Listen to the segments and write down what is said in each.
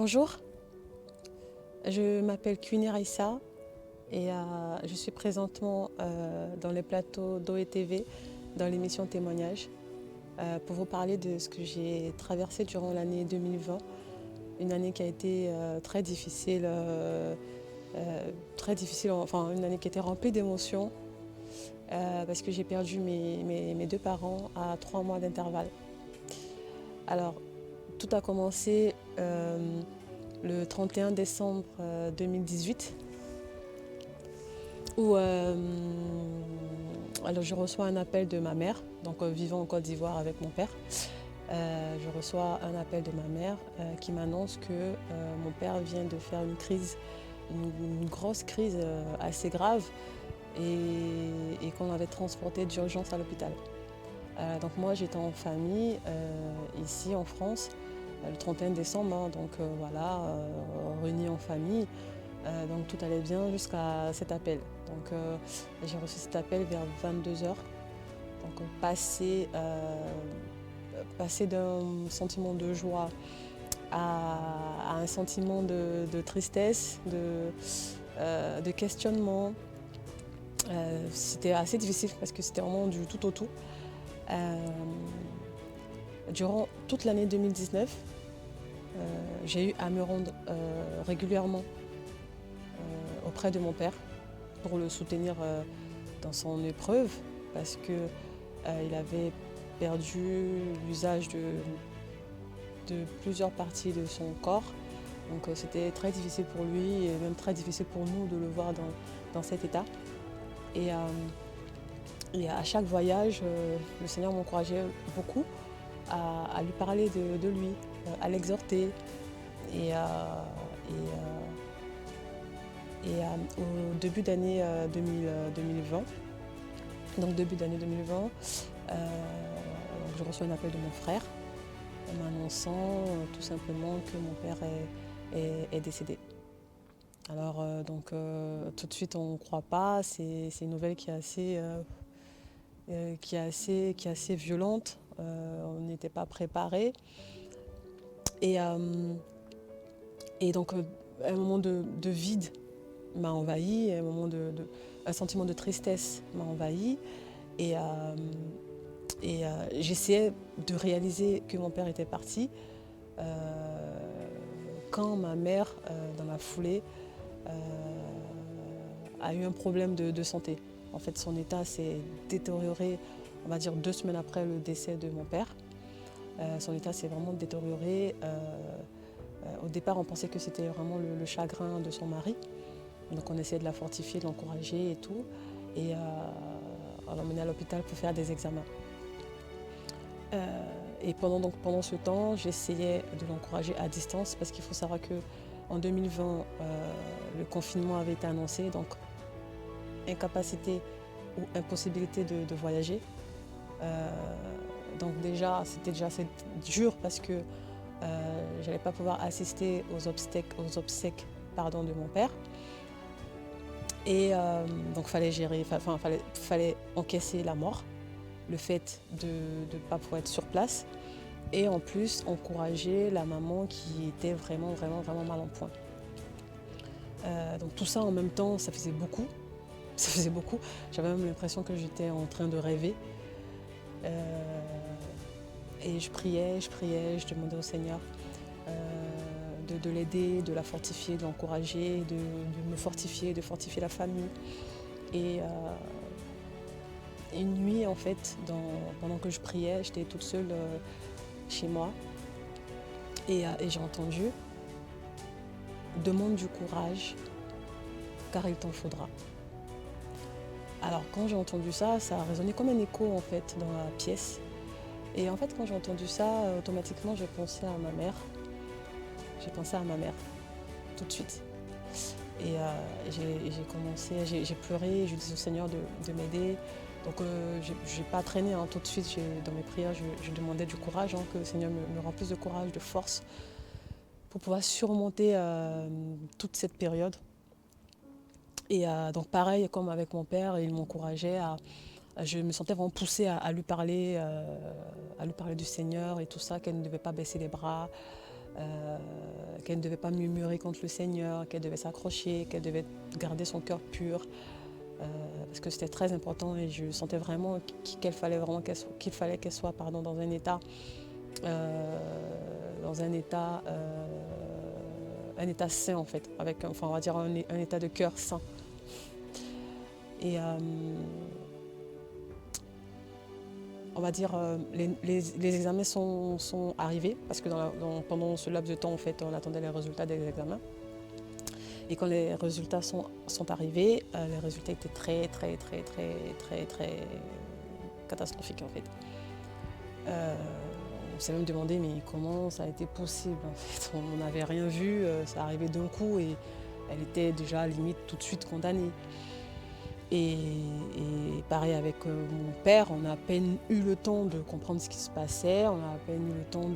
Bonjour, je m'appelle Kwini Raissa et je suis présentement dans les plateaux d'OETV dans l'émission Témoignages pour vous parler de ce que j'ai traversé durant l'année 2020, une année qui a été très difficile, enfin une année qui était remplie d'émotions parce que j'ai perdu mes deux parents à 3 mois d'intervalle. Alors, tout a commencé le 31 décembre 2018 où alors je reçois un appel de ma mère, donc vivant en Côte d'Ivoire avec mon père. Je reçois un appel de ma mère qui m'annonce que mon père vient de faire une crise, une grosse crise assez grave et qu'on avait transporté d'urgence à l'hôpital. Donc moi j'étais en famille ici en France le 31 décembre, hein, donc voilà, réunis en famille. Donc tout allait bien jusqu'à cet appel. Donc j'ai reçu cet appel vers 22 h. Donc passer d'un sentiment de joie à un sentiment de tristesse, de questionnement. C'était assez difficile parce que c'était vraiment du tout au tout. Durant toute l'année 2019, j'ai eu à me rendre régulièrement auprès de mon père pour le soutenir dans son épreuve parce qu'il avait perdu l'usage de plusieurs parties de son corps. Donc c'était très difficile pour lui et même très difficile pour nous de le voir dans cet état. Et à chaque voyage, le Seigneur m'encourageait beaucoup à lui parler de lui, à l'exhorter. Et au début d'année 2020, donc début d'année 2020, je reçois un appel de mon frère m'annonçant tout simplement que mon père est décédé. Alors tout de suite on ne croit pas, c'est une nouvelle qui est assez violente, on n'était pas préparé. Et donc un moment de vide m'a envahi, un sentiment de tristesse m'a envahi et j'essayais de réaliser que mon père était parti quand ma mère, dans la foulée, a eu un problème de santé. En fait, son état s'est détérioré, on va dire 2 semaines après le décès de mon père. Son état s'est vraiment détérioré. Au départ, on pensait que c'était vraiment le chagrin de son mari. Donc on essayait de la fortifier, de l'encourager et tout. Et on l'a emmenée à l'hôpital pour faire des examens. Et pendant ce temps, j'essayais de l'encourager à distance parce qu'il faut savoir qu'en 2020, le confinement avait été annoncé. Donc incapacité ou impossibilité de voyager. Donc c'était déjà assez dur parce que je n'allais pas pouvoir assister aux obsèques de mon père. Et donc fallait encaisser la mort, le fait de ne pas pouvoir être sur place et en plus encourager la maman qui était vraiment mal en point. Donc tout ça en même temps, ça faisait beaucoup. J'avais même l'impression que j'étais en train de rêver. Et je priais, je demandais au Seigneur de l'aider, de la fortifier, de l'encourager, de me fortifier, de fortifier la famille. Et une nuit, en fait, pendant que je priais, j'étais toute seule chez moi. Et j'ai entendu « Demande du courage, car il t'en faudra ». Alors quand j'ai entendu ça, ça a résonné comme un écho en fait dans la pièce. Et en fait quand j'ai entendu ça, automatiquement j'ai pensé à ma mère. J'ai pensé à ma mère tout de suite. Et j'ai pleuré, je disais au Seigneur de m'aider. Donc je n'ai pas traîné tout de suite, dans mes prières, je demandais du courage, que le Seigneur me remplisse de courage, de force pour pouvoir surmonter toute cette période. Et donc pareil, comme avec mon père, il m'encourageait je me sentais vraiment poussée à lui parler du Seigneur et tout ça, qu'elle ne devait pas baisser les bras, qu'elle ne devait pas murmurer contre le Seigneur, qu'elle devait s'accrocher, qu'elle devait garder son cœur pur, parce que c'était très important et je sentais vraiment qu'il fallait qu'elle soit dans un état sain en fait, on va dire un état de cœur sain. Et on va dire les examens sont arrivés parce que pendant ce laps de temps en fait on attendait les résultats des examens. Et quand les résultats sont arrivés, les résultats étaient très catastrophiques en fait. On s'est même demandé mais comment ça a été possible en fait. On n'avait rien vu, ça arrivait d'un coup et elle était déjà limite tout de suite condamnée. Et pareil avec mon père, on a à peine eu le temps de comprendre ce qui se passait, on a à peine eu le temps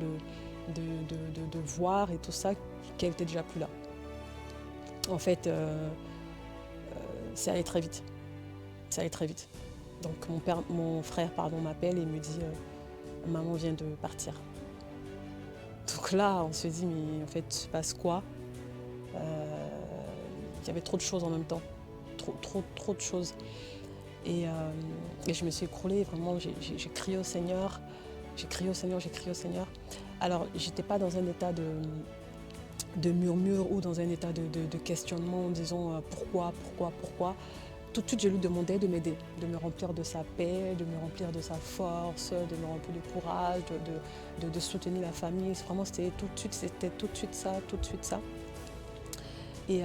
de voir et tout ça, qu'elle était déjà plus là. En fait, ça allait très vite. Ça allait très vite. Donc mon frère m'appelle et me dit maman vient de partir. Donc là, on se dit mais en fait, il se passe quoi? Il y avait trop de choses en même temps. Trop de choses. Et je me suis écroulée, vraiment, j'ai crié au Seigneur. J'ai crié au Seigneur. Alors, j'étais pas dans un état de murmure ou dans un état de questionnement en disant pourquoi. Tout de suite, je lui demandais de m'aider, de me remplir de sa paix, de me remplir de sa force, de me remplir de courage, de soutenir la famille. Vraiment, c'était tout de suite ça. Et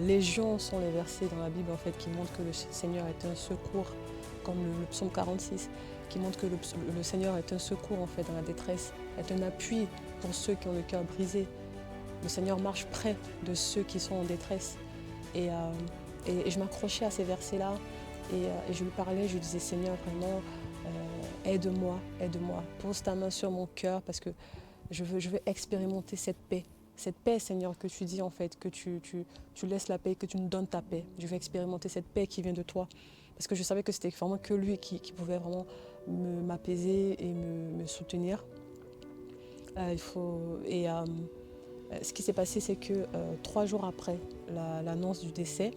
légion sont les versets dans la Bible en fait, qui montrent que le Seigneur est un secours, comme le psaume 46, qui montre que le Seigneur est un secours en fait, dans la détresse, est un appui pour ceux qui ont le cœur brisé. Le Seigneur marche près de ceux qui sont en détresse. Et je m'accrochais à ces versets-là et je lui parlais, je lui disais Seigneur, vraiment, aide-moi, pose ta main sur mon cœur parce que je veux expérimenter cette paix. Cette paix, Seigneur, que tu dis en fait, que tu laisses la paix, que tu nous donnes ta paix. Je veux expérimenter cette paix qui vient de toi. Parce que je savais que c'était vraiment que lui qui pouvait vraiment m'apaiser et me soutenir. Ce qui s'est passé, c'est que 3 jours après l'annonce du décès,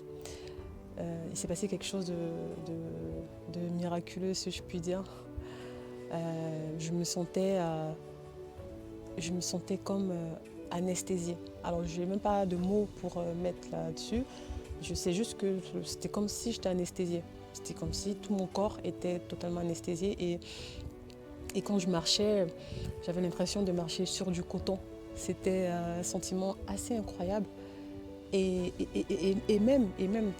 il s'est passé quelque chose de miraculeux, si je puis dire. Je me sentais comme anesthésiée. Alors, je n'ai même pas de mots pour mettre là-dessus. Je sais juste que c'était comme si j'étais anesthésiée. C'était comme si tout mon corps était totalement anesthésié. Et quand je marchais, j'avais l'impression de marcher sur du coton. C'était un sentiment assez incroyable. Et même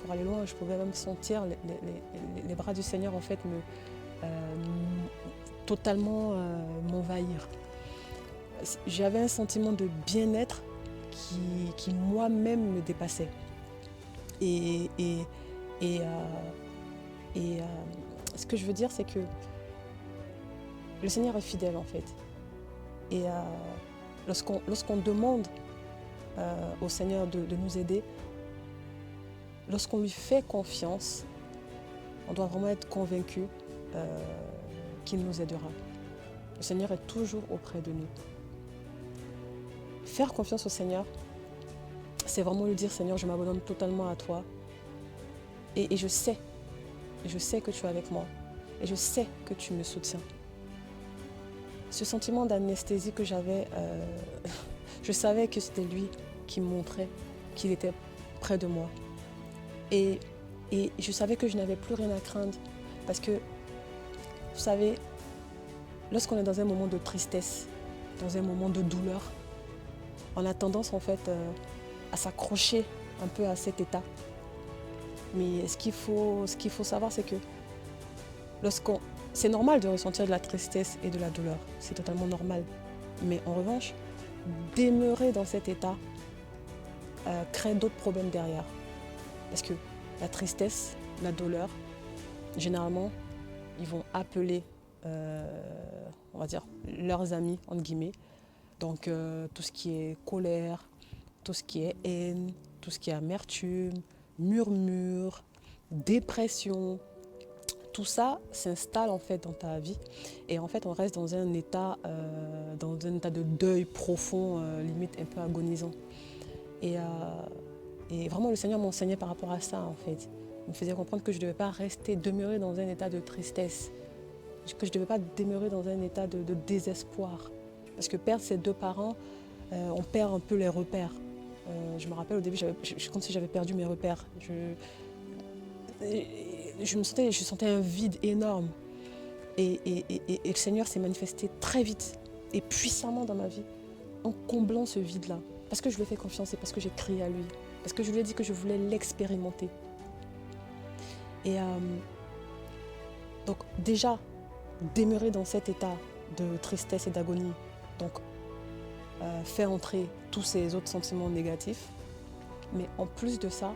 pour aller loin, je pouvais même sentir les bras du Seigneur en fait totalement m'envahir. J'avais un sentiment de bien-être qui moi-même me dépassait. Et ce que je veux dire, c'est que le Seigneur est fidèle en fait. Et lorsqu'on demande au Seigneur de nous aider, lorsqu'on lui fait confiance, on doit vraiment être convaincu qu'il nous aidera. Le Seigneur est toujours auprès de nous. Faire confiance au Seigneur, c'est vraiment lui dire Seigneur, je m'abandonne totalement à toi. Et je sais que tu es avec moi. Et je sais que tu me soutiens. Ce sentiment d'anesthésie que j'avais, je savais que c'était lui qui me montrait qu'il était près de moi. Et je savais que je n'avais plus rien à craindre. Parce que, vous savez, lorsqu'on est dans un moment de tristesse, dans un moment de douleur, on a tendance en fait à s'accrocher un peu à cet état. Mais ce qu'il faut savoir, c'est que c'est normal de ressentir de la tristesse et de la douleur. C'est totalement normal. Mais en revanche, demeurer dans cet état crée d'autres problèmes derrière. Parce que la tristesse, la douleur, généralement, ils vont appeler, on va dire, leurs amis, entre guillemets. Donc, tout ce qui est colère, tout ce qui est haine, tout ce qui est amertume, murmure, dépression, tout ça s'installe en fait dans ta vie et en fait on reste dans un état de deuil profond, limite un peu agonisant. Et, euh, et vraiment le Seigneur m'enseignait par rapport à ça en fait. Il me faisait comprendre que je ne devais pas demeurer dans un état de tristesse, que je ne devais pas demeurer dans un état de désespoir. Parce que perdre ses deux parents, on perd un peu les repères. Je me rappelle au début, comme si j'avais perdu mes repères. Je sentais un vide énorme. Et le Seigneur s'est manifesté très vite et puissamment dans ma vie en comblant ce vide-là. Parce que je lui ai fait confiance et parce que j'ai crié à lui. Parce que je lui ai dit que je voulais l'expérimenter. Et donc déjà, demeurer dans cet état de tristesse et d'agonie, donc fait entrer tous ces autres sentiments négatifs. Mais en plus de ça,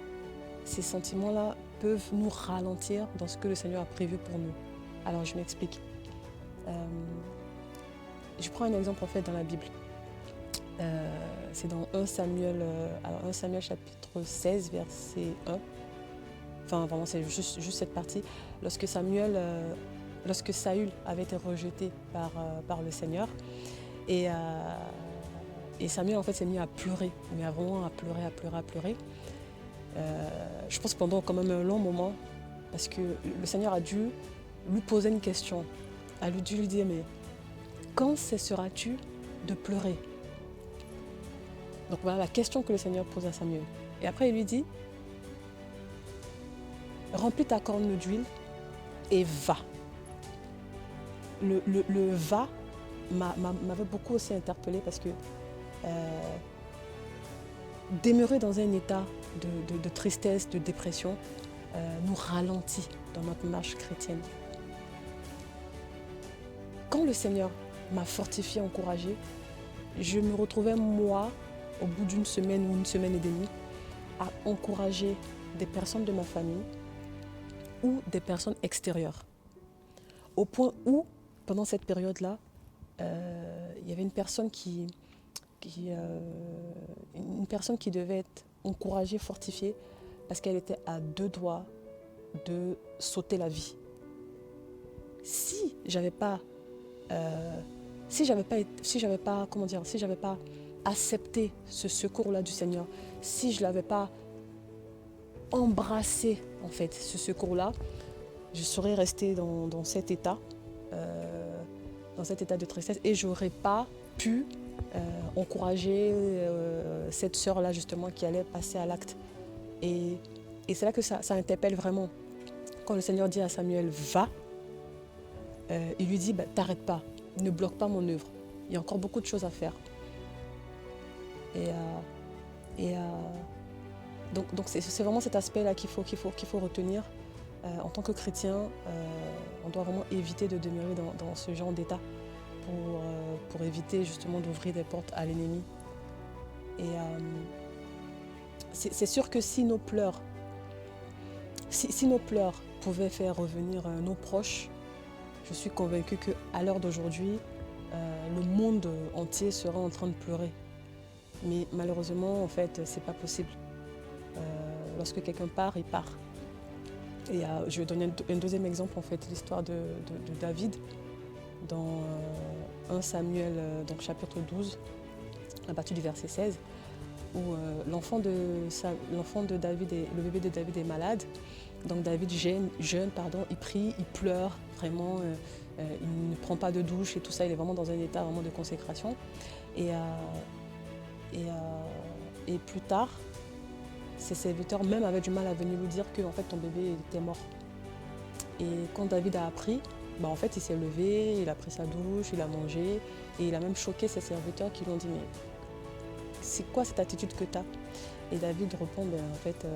ces sentiments-là peuvent nous ralentir dans ce que le Seigneur a prévu pour nous. Alors je m'explique. Je prends un exemple en fait dans la Bible. C'est dans 1 Samuel, 1 Samuel chapitre 16, verset 1. Enfin vraiment c'est juste cette partie. Lorsque Saül avait été rejeté par le Seigneur et Samuel en fait s'est mis à pleurer, mais vraiment à pleurer. Je pense pendant quand même un long moment, parce que le Seigneur a dû lui poser une question. A dû lui dire, mais quand cesseras-tu de pleurer? Donc voilà la question que le Seigneur pose à Samuel. Et après il lui dit, remplis ta corne d'huile et va. Le va m'avait beaucoup aussi interpellée parce que demeurer dans un état de tristesse, de dépression, nous ralentit dans notre marche chrétienne. Quand le Seigneur m'a fortifié, encouragé, je me retrouvais moi, au bout d'une semaine ou une semaine et demie, à encourager des personnes de ma famille ou des personnes extérieures. Au point où, pendant cette période-là, il y avait une personne qui devait être encouragée, fortifiée, parce qu'elle était à 2 doigts de sauter la vie. Si j'avais pas accepté ce secours-là du Seigneur, si je l'avais pas embrassé en fait ce secours-là, je serais restée dans cet état de tristesse et j'aurais pas pu encourager cette sœur-là justement qui allait passer à l'acte. Et c'est là que ça interpelle vraiment. Quand le Seigneur dit à Samuel, va, il lui dit, t'arrête pas, ne bloque pas mon œuvre. Il y a encore beaucoup de choses à faire. Donc c'est vraiment cet aspect-là qu'il faut retenir. En tant que chrétien, on doit vraiment éviter de demeurer dans ce genre d'état pour éviter justement d'ouvrir des portes à l'ennemi. Et c'est sûr que si nos pleurs pouvaient faire revenir nos proches, je suis convaincue qu'à l'heure d'aujourd'hui, le monde entier serait en train de pleurer. Mais malheureusement, en fait, c'est pas possible. Lorsque quelqu'un part, il part. Et je vais donner un deuxième exemple, en fait, l'histoire de David dans 1 Samuel, donc chapitre 12, à partir du verset 16, où l'enfant de David, le bébé de David est malade. Donc David jeune, il prie, il pleure, vraiment, il ne prend pas de douche et tout ça, il est vraiment dans un état vraiment de consécration. Et plus tard, ses serviteurs même avaient du mal à venir lui dire que en fait, ton bébé était mort. Et quand David a appris, en fait, il s'est levé, il a pris sa douche, il a mangé et il a même choqué ses serviteurs qui lui ont dit « Mais c'est quoi cette attitude que tu as ?» Et David répond « En fait,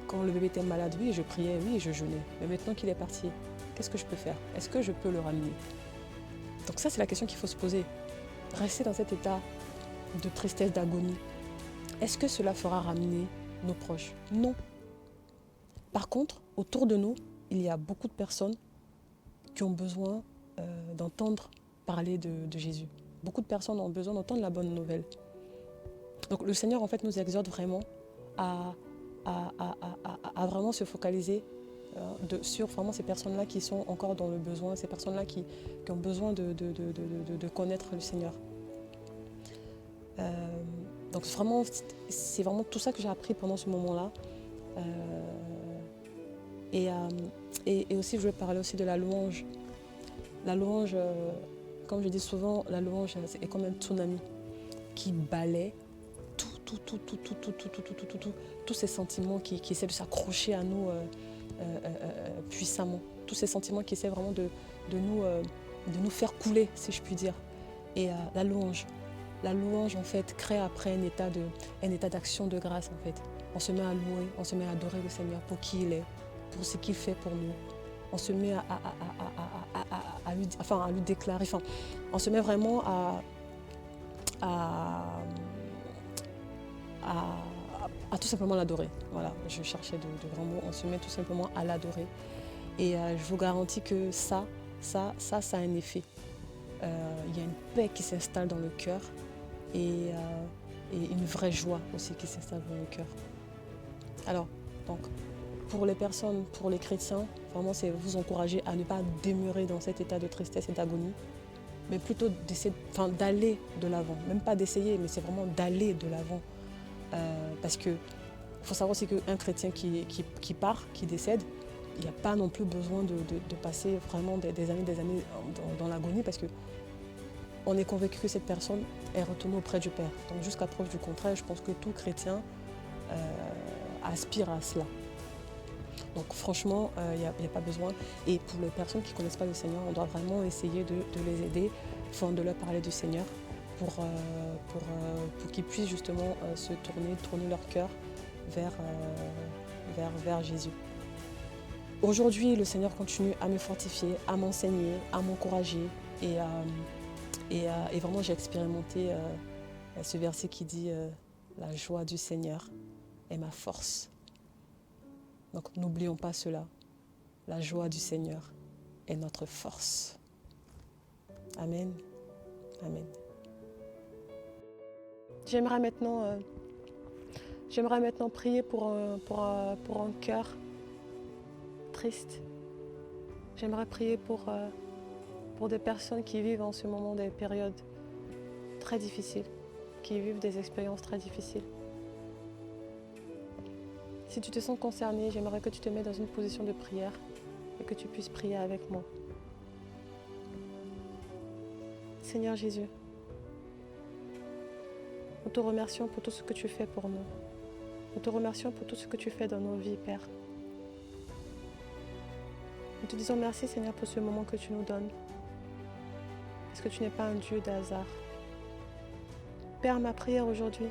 quand le bébé était malade, oui, je priais, oui, je jeûnais. Mais maintenant qu'il est parti, qu'est-ce que je peux faire? Est-ce que je peux le ramener ?» Donc ça, c'est la question qu'il faut se poser. Rester dans cet état de tristesse, d'agonie, est-ce que cela fera ramener nos proches? Non. Par contre, autour de nous, il y a beaucoup de personnes qui ont besoin d'entendre parler de Jésus. Beaucoup de personnes ont besoin d'entendre la bonne nouvelle. Donc le Seigneur, en fait, nous exhorte vraiment à vraiment se focaliser sur vraiment ces personnes-là qui sont encore dans le besoin, ces personnes-là qui ont besoin de connaître le Seigneur. Donc vraiment, c'est vraiment tout ça que j'ai appris pendant ce moment-là. Et aussi, je voulais parler aussi de la louange. La louange, comme je dis souvent, la louange est comme un tsunami qui balaie tous ces sentiments qui essaient de s'accrocher à nous puissamment. Tous ces sentiments qui essaient vraiment de nous faire couler, si je puis dire. Et la louange en fait crée après un état d'action de grâce en fait. On se met à louer, on se met à adorer le Seigneur pour qui il est, pour ce qu'il fait pour nous. On se met à lui déclarer, on se met vraiment à tout simplement l'adorer. Voilà, je cherchais de grands mots. On se met tout simplement à l'adorer. Et je vous garantis que ça a un effet. Il y a une paix qui s'installe dans le cœur et une vraie joie aussi qui s'installe dans le cœur. Alors, donc, pour les personnes, pour les chrétiens, vraiment, c'est vous encourager à ne pas demeurer dans cet état de tristesse et d'agonie, mais plutôt d'aller de l'avant. Même pas d'essayer, mais c'est vraiment d'aller de l'avant. Parce qu'il faut savoir aussi qu'un chrétien qui part, qui décède, il n'y a pas non plus besoin de passer vraiment des années dans l'agonie, parce qu'on est convaincu que cette personne est retournée auprès du Père. Donc jusqu'à preuve du contraire, je pense que tout chrétien aspire à cela. Donc franchement, il n'y a pas besoin. Et pour les personnes qui ne connaissent pas le Seigneur, on doit vraiment essayer de les aider, de leur parler du Seigneur pour qu'ils puissent justement se tourner leur cœur vers Jésus. Aujourd'hui, le Seigneur continue à me fortifier, à m'enseigner, à m'encourager. Et vraiment, j'ai expérimenté ce verset qui dit la joie du Seigneur est ma force. Donc n'oublions pas cela. La joie du Seigneur est notre force. Amen. Amen. J'aimerais maintenant prier pour un cœur triste. J'aimerais prier pour des personnes qui vivent en ce moment des périodes très difficiles, qui vivent des expériences très difficiles. Si tu te sens concerné, j'aimerais que tu te mettes dans une position de prière et que tu puisses prier avec moi. Seigneur Jésus, nous te remercions pour tout ce que tu fais pour nous. Nous te remercions pour tout ce que tu fais dans nos vies, Père. Nous te disons merci, Seigneur, pour ce moment que tu nous donnes. Parce que tu n'es pas un Dieu de hasard. Père, ma prière aujourd'hui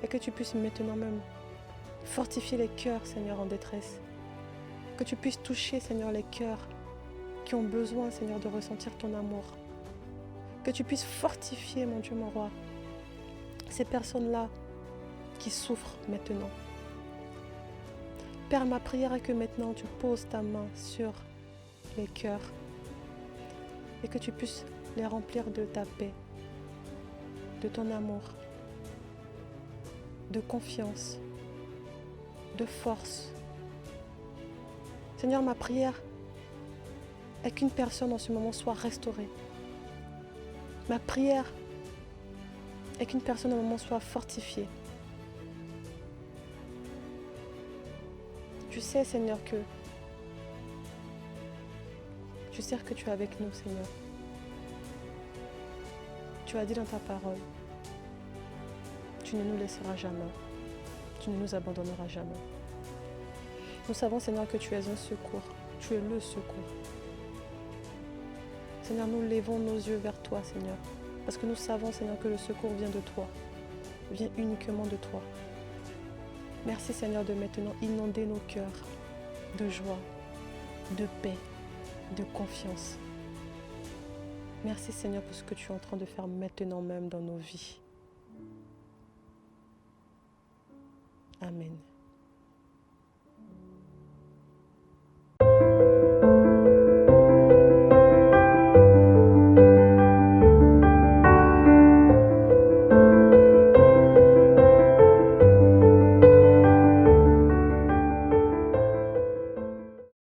est que tu puisses maintenant même fortifier les cœurs, Seigneur, en détresse. Que tu puisses toucher, Seigneur, les cœurs qui ont besoin, Seigneur, de ressentir ton amour. Que tu puisses fortifier, mon Dieu, mon roi, ces personnes-là qui souffrent maintenant. Père, ma prière est que maintenant tu poses ta main sur les cœurs et que tu puisses les remplir de ta paix, de ton amour, de confiance, de force. Seigneur, ma prière est qu'une personne en ce moment soit restaurée. Ma prière est qu'une personne en ce moment soit fortifiée. Tu sais, Seigneur, que tu es avec nous, Seigneur. Tu as dit dans ta parole, tu ne nous laisseras jamais. Tu ne nous abandonneras jamais. Nous savons, Seigneur, que tu es un secours. Tu es le secours. Seigneur, nous levons nos yeux vers toi, Seigneur. Parce que nous savons, Seigneur, que le secours vient de toi. Vient uniquement de toi. Merci, Seigneur, de maintenant inonder nos cœurs de joie, de paix, de confiance. Merci, Seigneur, pour ce que tu es en train de faire maintenant même dans nos vies. Amen.